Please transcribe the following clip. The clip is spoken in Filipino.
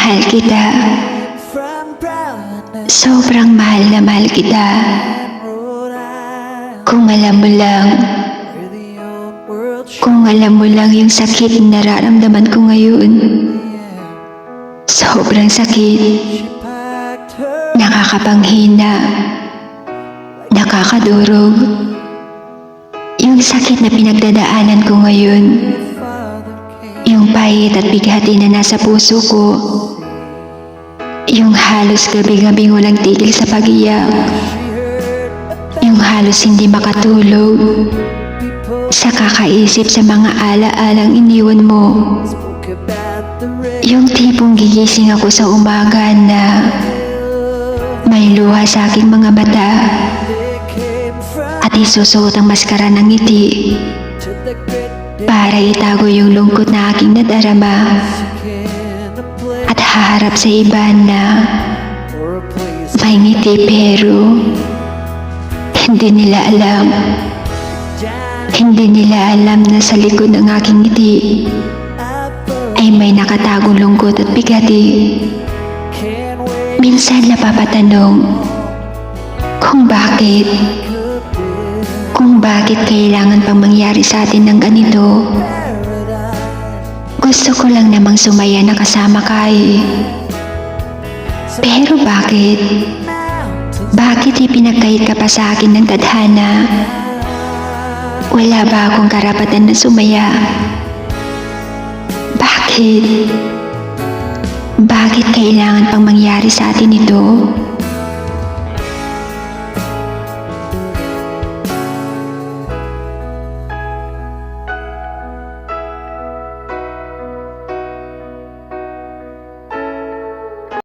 Mahal kita. Sobrang mahal na mahal kita. Kung alam mo lang, kung alam mo lang yung sakit na nararamdaman ko ngayon. Sobrang sakit. Nakakapanghina. Nakakadurog. Yung sakit na pinagdadaanan ko ngayon. Yung pahit at bighati na nasa puso ko. Yung halos gabi-gabing walang tigil sa pag-iyak. Yung halos hindi makatulog sa kakaisip sa mga ala-alang iniwan mo. Yung tipong gigising ako sa umaga na may luha sa aking mga mata at isusuot ang maskara ng ngiti para itago yung lungkot na aking nadarama at haharap sa iba na may ngiti pero hindi nila alam na sa likod ng aking ngiti ay may nakatagong lungkot at bigati. Minsan napapatanong kung bakit kailangan pang mangyari sa atin ng ganito. Gusto ko lang namang sumaya na kasama ka eh. Pero bakit? Bakit ipinagkait ka pa sa akin ng tadhana? Wala ba akong karapatan na sumaya? Bakit? Bakit kailangan pang mangyari sa atin ito?